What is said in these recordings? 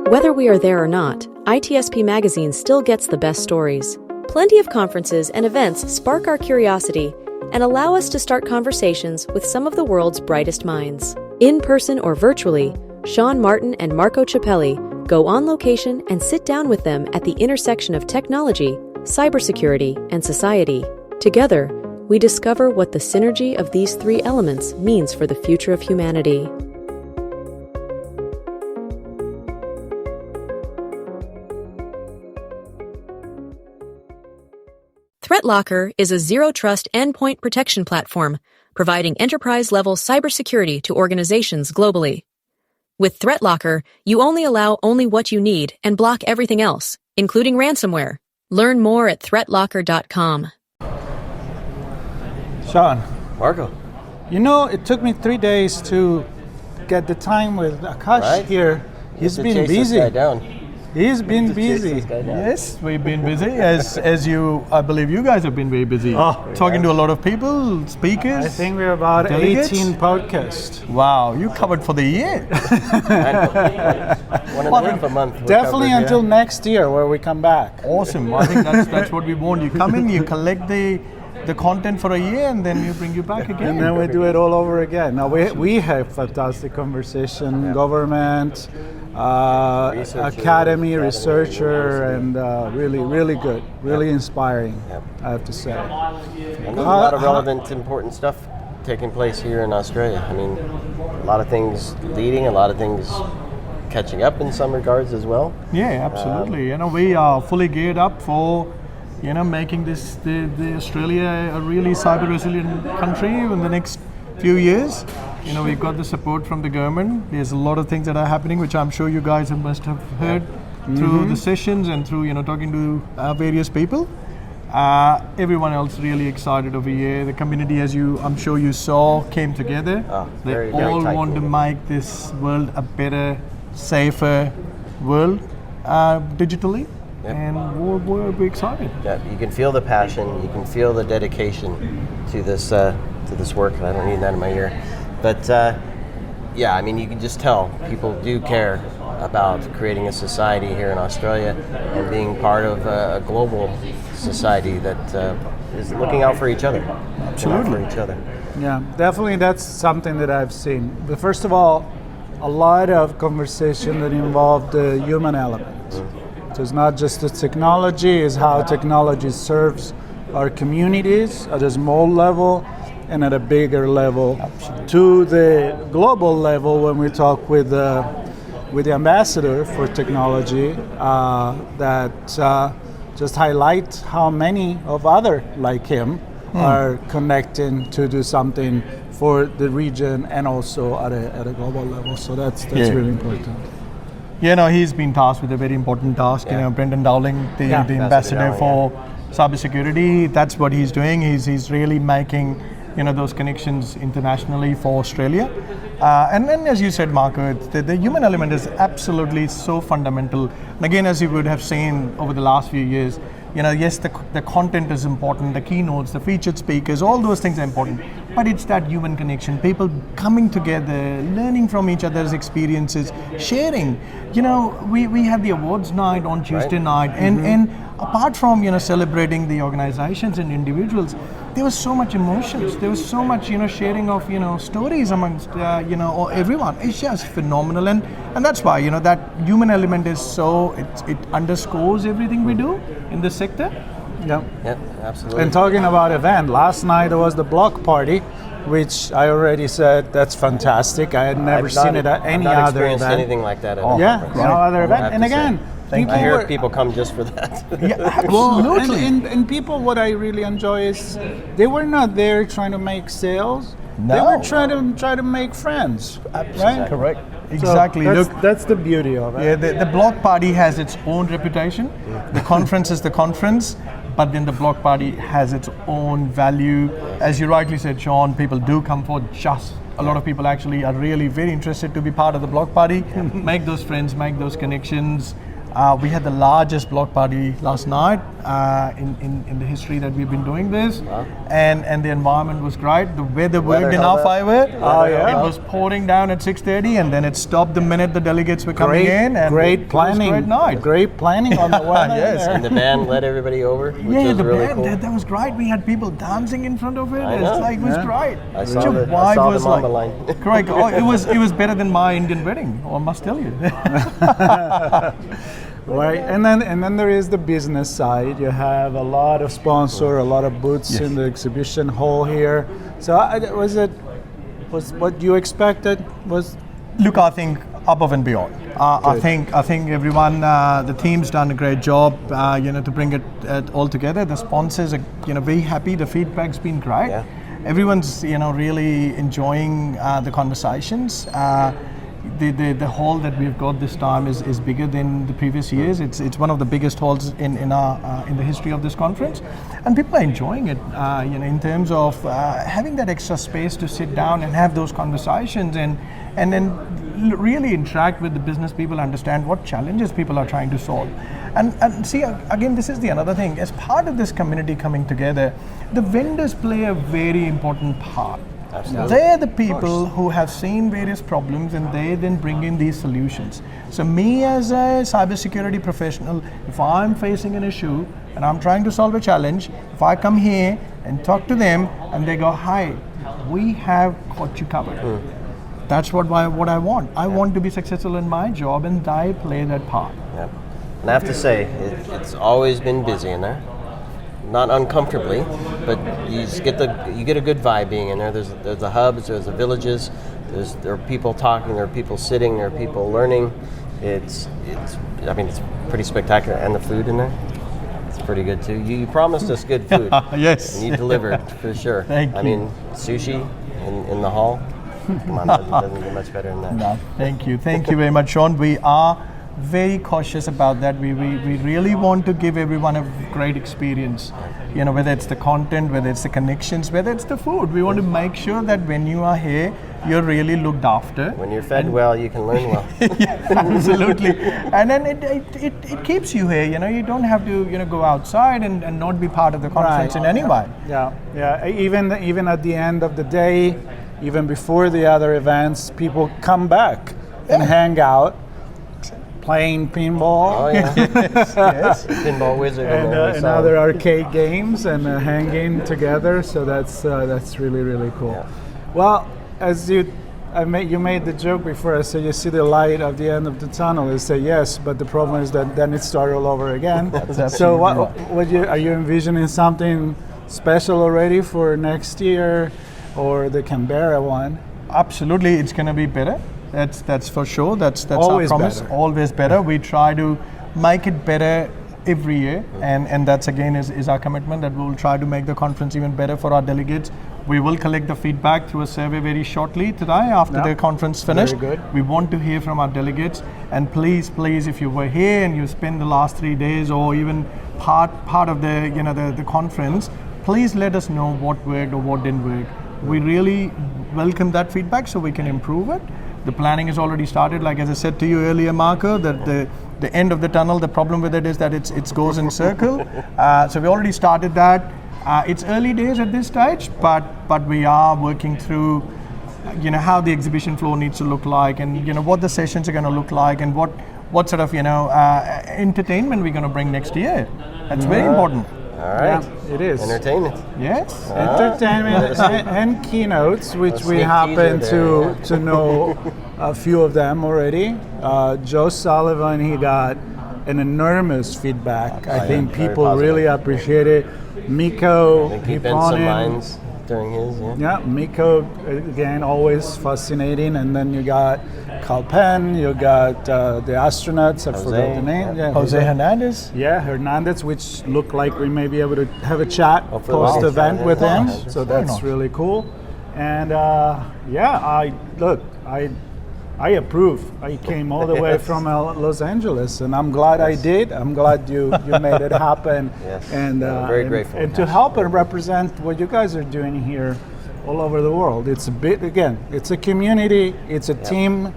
Whether we are there or not, ITSP Magazine still gets the best stories. Plenty of conferences and events spark our curiosity and allow us to start conversations with some of the world's brightest minds. In person or virtually, Sean Martin and Marco Ciappelli go on location and sit down with them at the intersection of technology, cybersecurity, and society. Together, we discover what the synergy of these three elements means for the future of humanity. ThreatLocker is a zero-trust endpoint protection platform, providing enterprise-level cybersecurity to organizations globally. With ThreatLocker, you only allow only what you need and block everything else, including ransomware. Learn more at threatlocker.com. Sean. Marco. You know, it took me 3 days to get the time with Akash here. He's been busy. This guy down. He's been busy. Yes, we've been busy, as you, I believe you guys have been very busy. Talking to a lot of people, speakers. I think we're about delegates. 18 podcasts. Wow, you covered for the year. 1.5 month. Definitely until next year where we come back. Awesome, I think that's what we want. You come in, you collect the content for a year, and then we bring you back again. And then we do it all over again. Now we have fantastic conversation, government, academy, researcher, and really good, really inspiring, I have to say. And there's a lot of relevant, important stuff taking place here in Australia. I mean, a lot of things leading, a lot of things catching up in some regards as well. Yeah, absolutely. We are fully geared up for making this the Australia a really cyber resilient country in the next few years. We've got the support from the government. There's a lot of things that are happening, which I'm sure you guys must have heard through the sessions and through talking to various people. Everyone else really excited over here. The community, as I'm sure you saw, came together. They all want to make this world a better, safer world digitally. Yep. And we're excited. Yeah, you can feel the passion, you can feel the dedication to this work. I don't need that in my ear, but I mean, you can just tell people do care about creating a society here in Australia and being part of a global society that is looking out for each other. Absolutely. For each other. Yeah, definitely that's something that I've seen. But first of all, a lot of conversation that involved the human element. So it's not just the technology, it's how technology serves our communities at a small level and at a bigger level. Absolutely. To the global level when we talk with the ambassador for technology that just highlight how many of other like him are connecting to do something for the region and also at a global level. So that's really important. He's been tasked with a very important task. Brendan Dowling, the ambassador for cybersecurity. That's what he's doing. He's really making those connections internationally for Australia. And then, as you said, Marco, the human element is absolutely so fundamental. And again, as you would have seen over the last few years, yes, the content is important, the keynotes, the featured speakers, all those things are important. But it's that human connection, people coming together, learning from each other's experiences, sharing. We have the awards night on Tuesday night, and apart from celebrating the organizations and individuals, there was so much emotions. There was so much sharing of stories amongst everyone. It's just phenomenal, and that's why that human element is so it underscores everything we do in this sector. Yeah, absolutely. And talking about event, last night was the block party, which I already said that's fantastic. I had never seen it at any other event. Anything like that at all. No other event. And again, I hear people come just for that. Absolutely. And people, what I really enjoy is they were not there trying to make sales. No. They were trying to make friends. Absolutely. Right? Correct. Exactly. So that's the beauty of it. Yeah, the block party has its own reputation. The conference is the conference, but then the block party has its own value. As you rightly said, Sean, people do come for a lot of people actually are really very interested to be part of the block party, make those friends, make those connections. We had the largest block party last night in the history that we've been doing this, and the environment was great. The weather worked in our favor. It was pouring down at 6:30, and then it stopped the minute the delegates were coming in. And great planning. It was a great night. Great planning on the weather. Yes, and the band led everybody over, which was the really band, cool. that was great. We had people dancing in front of it. I know. It was great. I saw The them vibe was on like, the line. correct. Oh, it was better than my Indian wedding. I must tell you. Right, and then there is the business side. You have a lot of sponsor, a lot of booths in the exhibition hall here. So was what you expected? Look, I think above and beyond. I think everyone, the team's done a great job. To bring it all together. The sponsors are very happy. The feedback's been great. Yeah. Everyone's really enjoying the conversations. The hall that we've got this time is bigger than the previous years. It's one of the biggest halls in the history of this conference, and people are enjoying it. In terms of having that extra space to sit down and have those conversations and then really interact with the business people, understand what challenges people are trying to solve. And see, again, this is the another thing. As part of this community coming together, the vendors play a very important part. Absolutely. They're the people who have seen various problems and they then bring in these solutions. So me as a cybersecurity professional, if I'm facing an issue and I'm trying to solve a challenge, if I come here and talk to them and they go, hi, we have got you covered. That's what I want. I want to be successful in my job, and I play that part. Yep. And I have to say, it's always been busy in there. Not uncomfortably, but you just get a good vibe being in there. There's the hubs, there's the villages, there are people talking, there are people sitting, there are people learning. It's pretty spectacular, and the food in there, it's pretty good too. You promised us good food. Yes. And you delivered for sure. Thank you. I mean, sushi in the hall. Come on, doesn't get much better than that. No, thank you very much, Sean. We are very cautious about that. We really want to give everyone a great experience. Whether it's the content, whether it's the connections, whether it's the food. We want to make sure that when you are here, you're really looked after. When you're fed well, you can learn well. Yeah, absolutely. And then it keeps you here. You don't have to go outside and not be part of the conference in any way. Yeah. Even at the end of the day, even before the other events, people come back and hang out, playing pinball. Oh yeah, yes. Pinball wizard and other arcade games, and hanging together. So that's really, really cool. Yeah. Well, as you made the joke before. I said you see the light at the end of the tunnel. You say yes, but the problem is that then it started all over again. So are you envisioning something special already for next year, or the Canberra one? Absolutely, it's going to be better. That's for sure. That's always our promise. Better. Always better. We try to make it better every year, and that's again is our commitment that we will try to make the conference even better for our delegates. We will collect the feedback through a survey very shortly today after the conference finished. Very good. We want to hear from our delegates, and please, if you were here and you spent the last 3 days or even part of the conference, please let us know what worked or what didn't work. We really welcome that feedback so we can improve it. The planning has already started. Like as I said to you earlier, Marco, that the end of the tunnel, the problem with it is that it goes in circle. So we already started that. It's early days at this stage, but we are working through, how the exhibition floor needs to look like, and what the sessions are going to look like, and what sort of entertainment we're going to bring next year. That's very important. All right. Yeah, it is. Entertainment. Yes. Entertainment and keynotes, which we happen to know a few of them already. Joe Sullivan, he got an enormous feedback. I think people really appreciate it. Miko, I think he bent some lines during his. Yeah, Miko, again, always fascinating. And then you got Carl Penn, you got the astronauts, I forgot the name. Yeah, Jose Hernandez. Yeah, Hernandez, which looked like we may be able to have a chat post-event with him. So that's really cool. And I approve. I came all the way from Los Angeles, and I'm glad I did. I'm glad you made it happen. Yes, and very grateful. And to help and represent what you guys are doing here all over the world. It's a bit, again, it's a community, it's a team,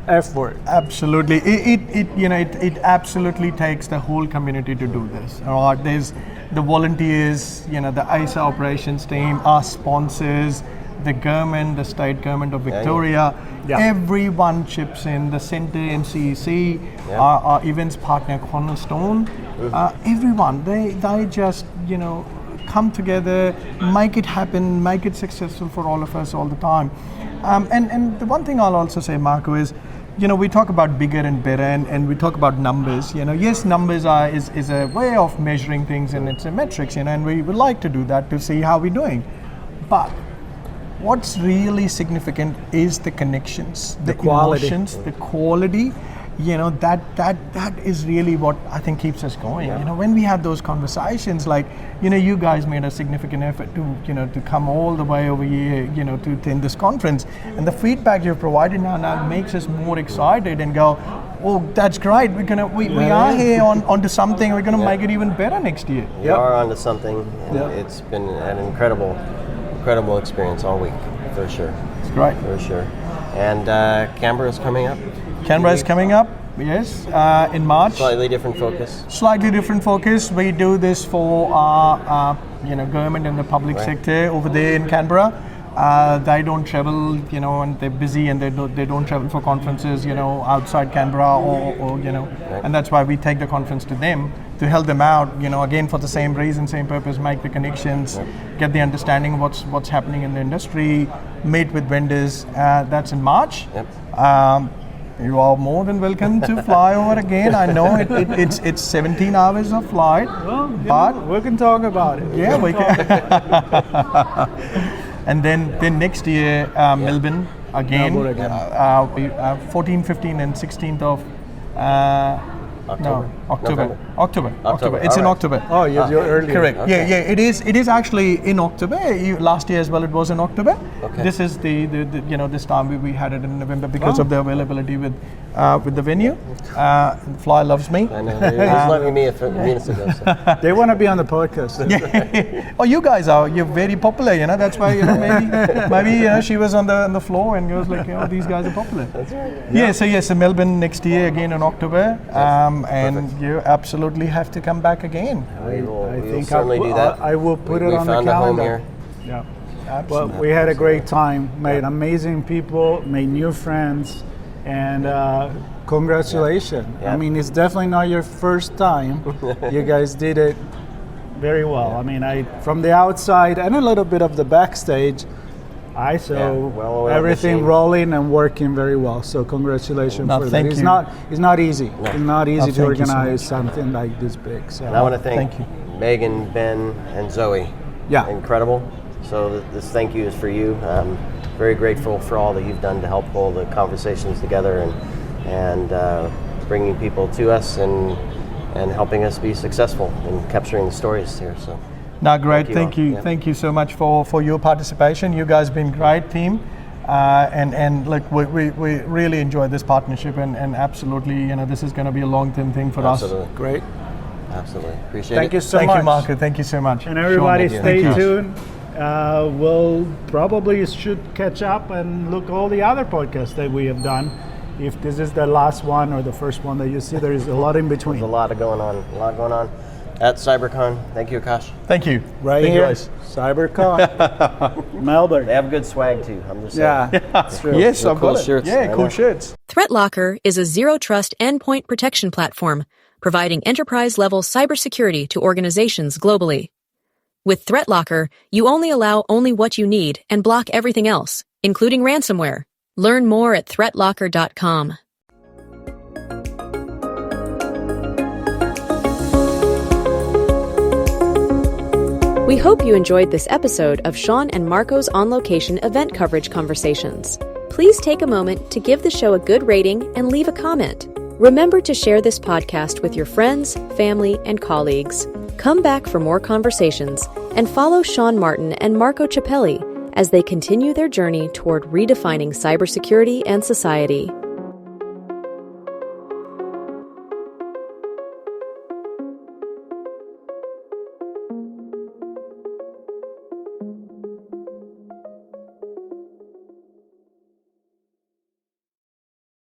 effort. Absolutely. It absolutely takes the whole community to do this. All right? There's the volunteers, the AISA operations team, our sponsors, the government, the state government of Victoria. Yeah. Everyone chips in. The Centre, MCEC, our events partner Cornerstone. Everyone, they just come together, make it happen, make it successful for all of us all the time. And the one thing I'll also say, Marco, is we talk about bigger and better, and we talk about numbers. Yes, numbers is a way of measuring things, and it's a metrics. And we would like to do that to see how we're doing. But what's really significant is the connections, the quality. emotions, the quality. That is really what I think keeps us going. When we have those conversations, like you guys made a significant effort to come all the way over here, to attend this conference, and the feedback you've provided now makes us more excited and go, oh, that's great. We are here onto something. We're gonna make it even better next year. We are onto something. And it's been an incredible experience all week, for sure. It's great. For sure. And Canberra's coming up. Canberra is coming up, yes, in March. Slightly different focus. Slightly different focus. We do this for our government and the public sector over there in Canberra. They don't travel, and they're busy, and they don't travel for conferences, outside Canberra or and that's why we take the conference to them to help them out, again for the same reason, same purpose, make the connections, get the understanding of what's happening in the industry, meet with vendors. That's in March. You are more than welcome to fly over again. I know it's 17 hours of flight, but we can talk about it. Yeah, we can. And then next year, Melbourne again. 14, 15, and 16th of October. It's in October. Oh, you're early. Correct. Okay. Yeah. It is actually in October. Last year as well, it was in October. Okay. This is the this time we had it in November because of the availability with the venue. Fly loves me. I know. He was letting me a few minutes ago. So. They want to be on the podcast. Yeah. Oh, you guys you're very popular. That's why maybe she was on the floor and goes like, these guys are popular. That's right. Yeah. So next next year again in October, and you absolutely have to come back again. We will certainly do that. I will put it on the calendar. We found a home here. Yeah. Absolutely. Well, we had a great time, made amazing people, made new friends, and congratulations. Yeah. I mean, it's definitely not your first time. You guys did it very well. I mean, from the outside and a little bit of the backstage, I saw everything rolling and working very well. So congratulations for that. It's not easy. No. It's not easy to organize something like this big. So and I want to thank Megan, Ben, and Zoe. Yeah. Incredible. So this thank you is for you. Very grateful for all that you've done to help pull the conversations together and bringing people to us and helping us be successful in capturing the stories here. So. No, great. Thank you. Thank you so much for your participation. You guys have been great team, and look, we really enjoy this partnership, and absolutely, this is going to be a long-term thing for us. Great. Absolutely. Appreciate it. Thank you so much. Thank you, Marco. Thank you so much. And everybody, stay tuned. We'll probably should catch up and look all the other podcasts that we have done. If this is the last one or the first one that you see, there is a lot in between. There's a lot going on. At CyberCon. Thank you, Akash. Thank you. Right Thank here, you guys. CyberCon, Melbourne. They have good swag too. I'm just saying. Yeah, that's true. Yes, I've cool got it. shirts. Yeah, cool shirts. ThreatLocker is a zero-trust endpoint protection platform providing enterprise-level cybersecurity to organizations globally. With ThreatLocker, you only allow what you need and block everything else, including ransomware. Learn more at threatlocker.com. We hope you enjoyed this episode of Sean and Marco's on-location event coverage conversations. Please take a moment to give the show a good rating and leave a comment. Remember to share this podcast with your friends, family, and colleagues. Come back for more conversations and follow Sean Martin and Marco Ciappelli as they continue their journey toward redefining cybersecurity and society.